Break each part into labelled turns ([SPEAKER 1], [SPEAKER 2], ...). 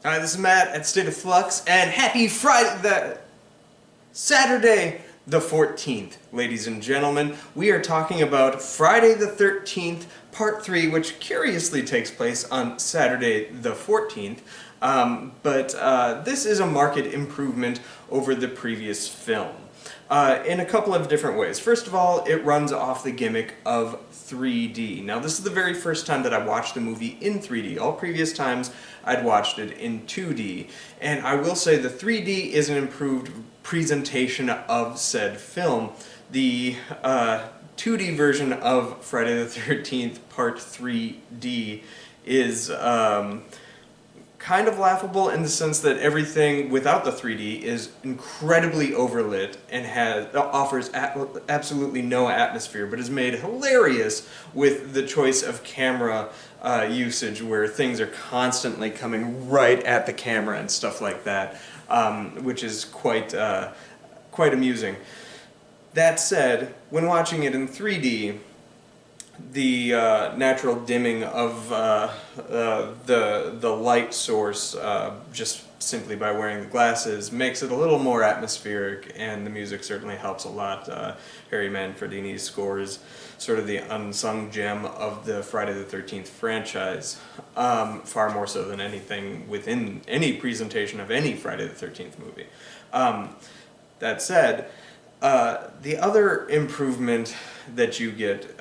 [SPEAKER 1] Hi, this is Matt at State of Flux, and happy Saturday the 14th, ladies and gentlemen. We are talking about Friday the 13th, Part 3, which curiously takes place on Saturday the 14th. But this is a marked improvement over the previous film. In a couple of different ways. First of all, it runs off the gimmick of 3D. Now, this is the very first time that I watched the movie in 3D. All previous times, I'd watched it in 2D. And I will say the 3D is an improved presentation of said film. The 2D version of Friday the 13th Part 3D is kind of laughable in the sense that everything without the 3D is incredibly overlit and offers absolutely no atmosphere, but is made hilarious with the choice of camera usage, where things are constantly coming right at the camera and stuff like that, which is quite amusing. That said, when watching it in 3D, the natural dimming of the light source just simply by wearing the glasses makes it a little more atmospheric, and the music certainly helps a lot. Harry Manfredini's score is sort of the unsung gem of the Friday the 13th franchise, far more so than anything within any presentation of any Friday the 13th movie. That said, the other improvement that you get,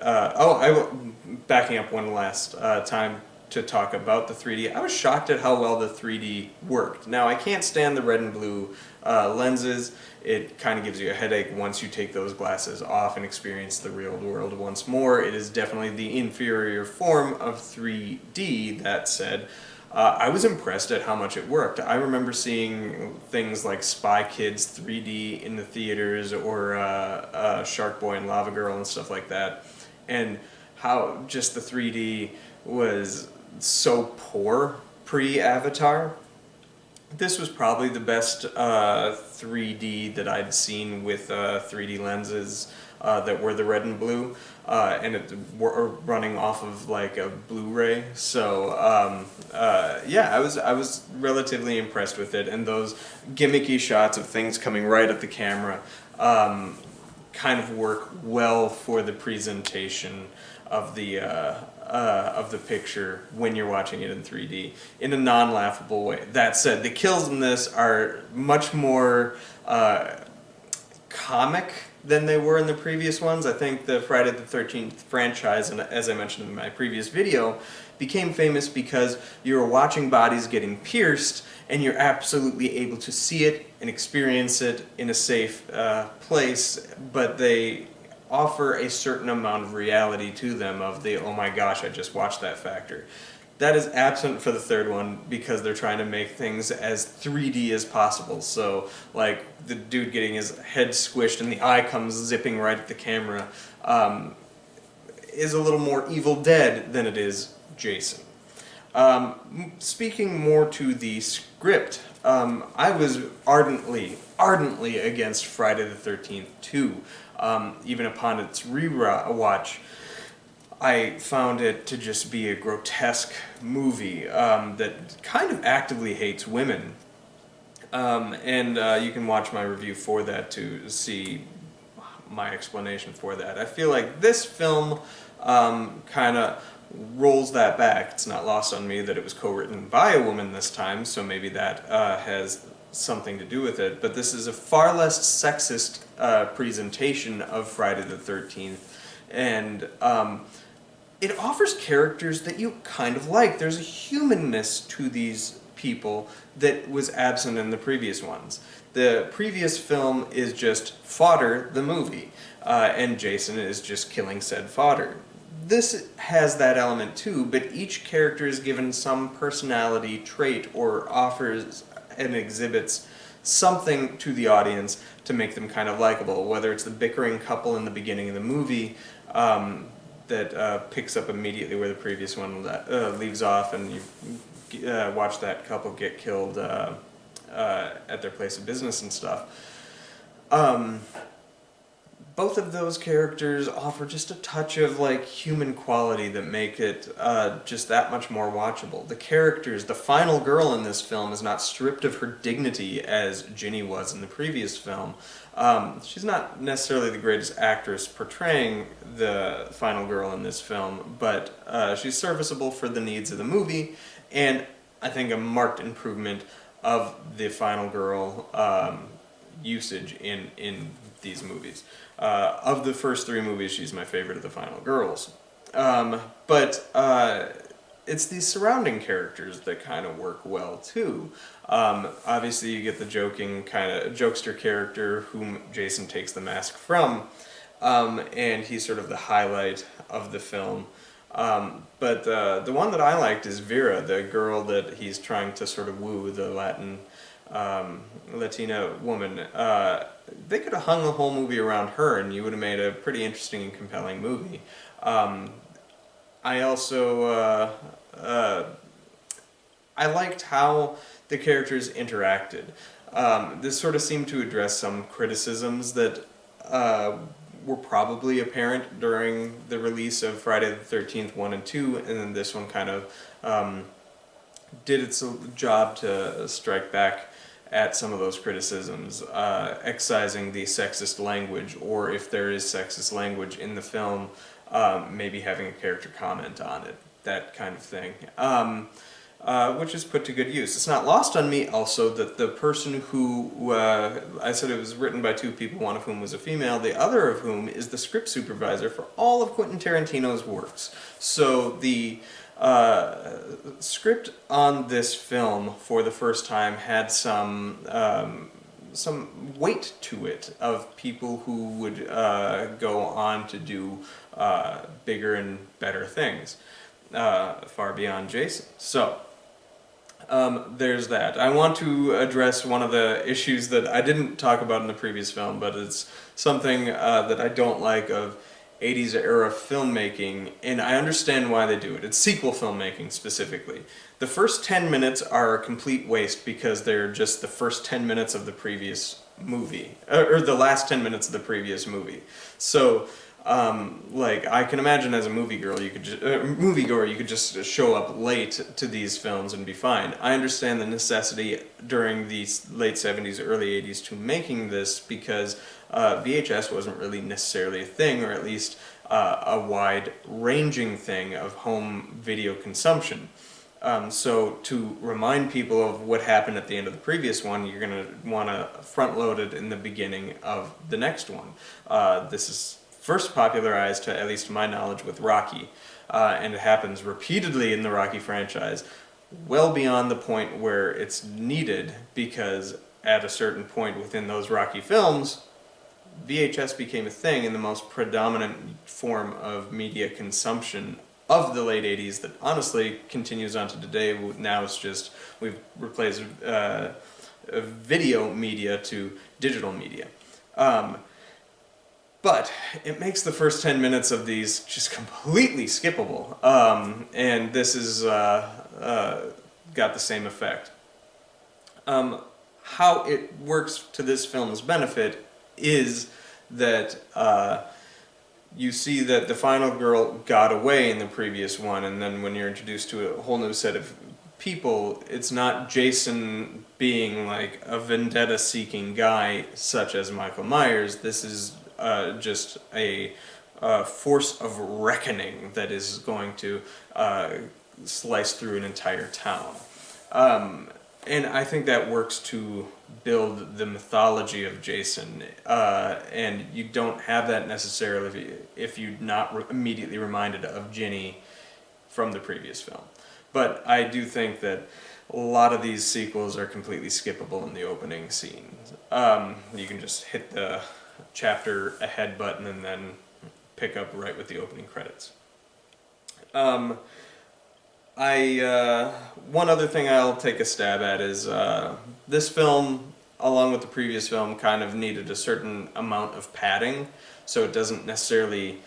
[SPEAKER 1] backing up one last time to talk about the 3D, I was shocked at how well the 3D worked. Now, I can't stand the red and blue lenses. It kind of gives you a headache once you take those glasses off and experience the real world once more. It is definitely the inferior form of 3D, that said. I was impressed at how much it worked. I remember seeing things like Spy Kids 3D in the theaters, or Shark Boy and Lava Girl and stuff like that, and how just the 3D was so poor pre-Avatar. This was probably the best 3D that I'd seen with 3D lenses that were the red and blue, and it were running off of like a Blu-ray. So yeah, I was relatively impressed with it, and those gimmicky shots of things coming right at the camera kind of work well for the presentation of the picture when you're watching it in 3D in a non-laughable way. That said, the kills in this are much more comic than they were in the previous ones. I think the Friday the 13th franchise, and as I mentioned in my previous video, became famous because you were watching bodies getting pierced, and you're absolutely able to see it and experience it in a safe place, but they offer a certain amount of reality to them of the, oh my gosh, I just watched that factor. That is absent for the third one because they're trying to make things as 3D as possible. So, like the dude getting his head squished and the eye comes zipping right at the camera is a little more Evil Dead than it is Jason. Speaking more to the script, I was ardently against Friday the 13th 2. Even upon its rewatch, I found it to just be a grotesque movie that kind of actively hates women. And you can watch my review for that to see my explanation for that. I feel like this film kind of rolls that back. It's not lost on me that it was co-written by a woman this time, so maybe that has something to do with it. But this is a far less sexist presentation of Friday the 13th, and it offers characters that you kind of like. There's a humanness to these people that was absent in the previous ones. The previous film is just fodder, the movie, and Jason is just killing said fodder. This has that element too, but each character is given some personality trait or offers and exhibits something to the audience to make them kind of likable, whether it's the bickering couple in the beginning of the movie that picks up immediately where the previous one leaves off, and you watch that couple get killed at their place of business and stuff. both of those characters offer just a touch of like human quality that make it just that much more watchable. The characters, the final girl in this film is not stripped of her dignity as Ginny was in the previous film. She's not necessarily the greatest actress portraying the final girl in this film, but she's serviceable for the needs of the movie, and I think a marked improvement of the final girl usage in these movies. Of the first three movies, she's my favorite of the final girls. But it's these surrounding characters that kind of work well too. Obviously, you get the joking kind of jokester character whom Jason takes the mask from, and he's sort of the highlight of the film. But the one that I liked is Vera, the girl that he's trying to sort of woo, the Latina woman. They could have hung the whole movie around her, and you would have made a pretty interesting and compelling movie. I also I liked how the characters interacted. This sort of seemed to address some criticisms that were probably apparent during the release of Friday the 13th 1 and 2, and then this one kind of did its job to strike back at some of those criticisms, excising the sexist language, or if there is sexist language in the film, maybe having a character comment on it, that kind of thing, which is put to good use. It's not lost on me also that the person who, I said it was written by two people, one of whom was a female, the other of whom is the script supervisor for all of Quentin Tarantino's works. So the script on this film for the first time had some weight to it of people who would go on to do bigger and better things, far beyond Jason. So there's that. I want to address one of the issues that I didn't talk about in the previous film, but it's something that I don't like of 80s era filmmaking, and I understand why they do it. It's sequel filmmaking specifically. The first 10 minutes are a complete waste because they're just the first 10 minutes of the previous movie, or the last 10 minutes of the previous movie. So, like, I can imagine as a moviegoer, you could just show up late to these films and be fine. I understand the necessity during the late 70s, early 80s to making this because VHS wasn't really necessarily a thing, or at least a wide-ranging thing of home video consumption. So to remind people of what happened at the end of the previous one, you're going to want to front-load it in the beginning of the next one. This is first popularized, to at least to my knowledge, with Rocky, and it happens repeatedly in the Rocky franchise, well beyond the point where it's needed, because at a certain point within those Rocky films, VHS became a thing in the most predominant form of media consumption of the late 80s that honestly continues on to today. Now it's just, we've replaced video media to digital media. But it makes the first 10 minutes of these just completely skippable, and this has got the same effect. How it works to this film's benefit is that you see that the final girl got away in the previous one, and then when you're introduced to a whole new set of people, it's not Jason being like a vendetta-seeking guy such as Michael Myers. This is just a force of reckoning that is going to slice through an entire town. And I think that works to build the mythology of Jason, and you don't have that necessarily if you're not immediately reminded of Ginny from the previous film. But I do think that a lot of these sequels are completely skippable in the opening scene. You can just hit the chapter ahead button and then pick up right with the opening credits. One other thing I'll take a stab at is this film, along with the previous film, kind of needed a certain amount of padding, so it doesn't necessarily...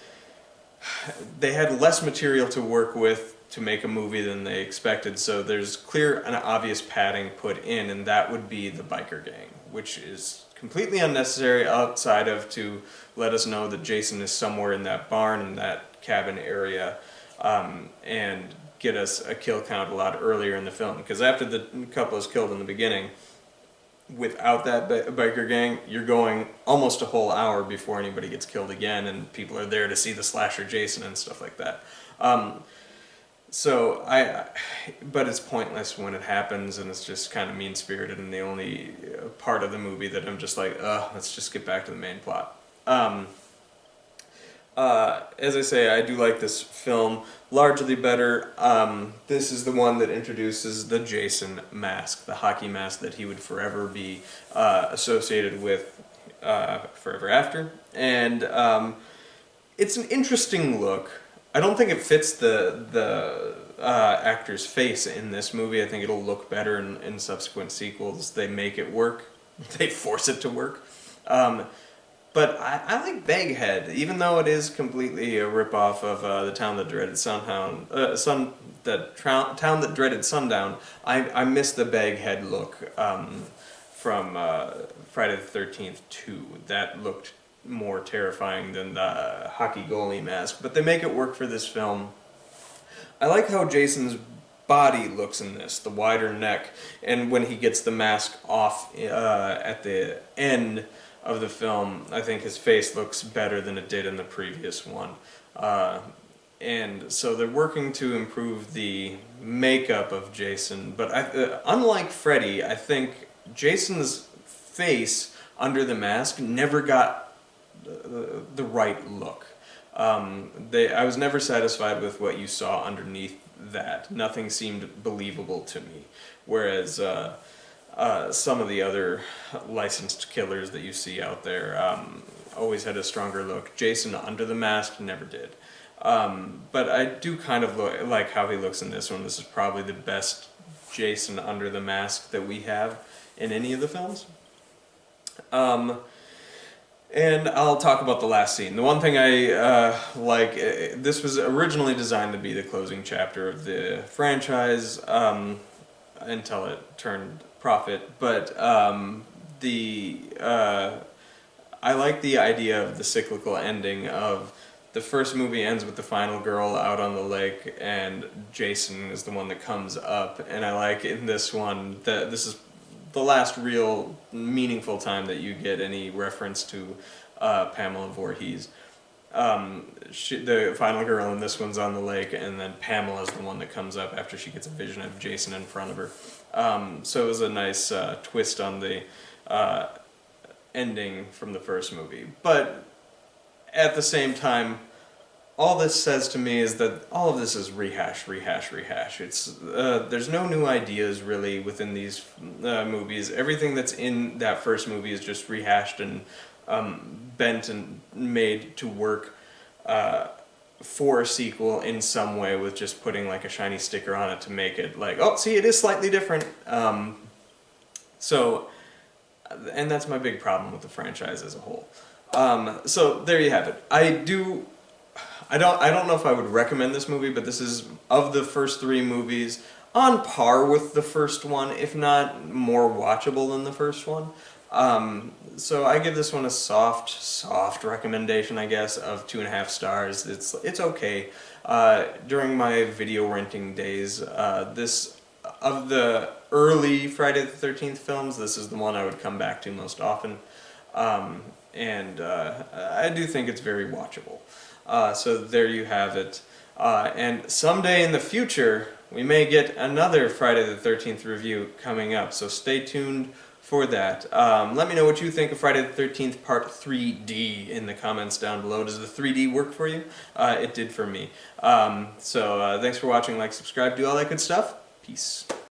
[SPEAKER 1] They had less material to work with to make a movie than they expected, so there's clear and obvious padding put in, and that would be the biker gang, which is completely unnecessary outside of to let us know that Jason is somewhere in that barn, in that cabin area, and get us a kill count a lot earlier in the film. Because after the couple is killed in the beginning, without that biker gang, you're going almost a whole hour before anybody gets killed again, and people are there to see the slasher Jason and stuff like that. But it's pointless when it happens, and it's just kind of mean-spirited, and the only part of the movie that I'm just like, let's just get back to the main plot. As I say, I do like this film largely better. This is the one that introduces the Jason mask, the hockey mask that he would forever be associated with forever after. And it's an interesting look. I don't think it fits the actor's face in this movie. I think it'll look better in subsequent sequels. They make it work. They force it to work. But I like Baghead, even though it is completely a ripoff of the Town That Dreaded Sundown. Town That Dreaded Sundown. I miss the Baghead look from Friday the 13th 2. That looked more terrifying than the hockey goalie mask, but they make it work for this film. I like how Jason's body looks in this, the wider neck, and when he gets the mask off at the end of the film, I think his face looks better than it did in the previous one. And so they're working to improve the makeup of Jason, but unlike Freddy, I think Jason's face under the mask never got the right look. I was never satisfied with what you saw underneath that. Nothing seemed believable to me. Whereas some of the other licensed killers that you see out there always had a stronger look. Jason under the mask never did. But I do kind of like how he looks in this one. This is probably the best Jason under the mask that we have in any of the films. And I'll talk about the last scene. The one thing I like, this was originally designed to be the closing chapter of the franchise until it turned profit, but I like the idea of the cyclical ending of the first movie ends with the final girl out on the lake and Jason is the one that comes up, and I like in this one that this is the last real meaningful time that you get any reference to Pamela Voorhees. The final girl in this one's on the lake, and then Pamela's the one that comes up after she gets a vision of Jason in front of her. So it was a nice twist on the ending from the first movie. But at the same time, all this says to me is that all of this is rehash. It's there's no new ideas really within these movies. Everything that's in that first movie is just rehashed and bent and made to work for a sequel in some way, with just putting like a shiny sticker on it to make it like, oh, see, it is slightly different. And that's my big problem with the franchise as a whole. So there you have it. I don't know if I would recommend this movie, but this is, of the first three movies, on par with the first one, if not more watchable than the first one. So I give this one a soft recommendation, I guess, of 2.5 stars. It's okay. During my video renting days, of the early Friday the 13th films, this is the one I would come back to most often. And I do think it's very watchable. So there you have it. And someday in the future, we may get another Friday the 13th review coming up, so stay tuned for that. Let me know what you think of Friday the 13th Part 3D in the comments down below. Does the 3D work for you? It did for me. So thanks for watching, like, subscribe, do all that good stuff. Peace.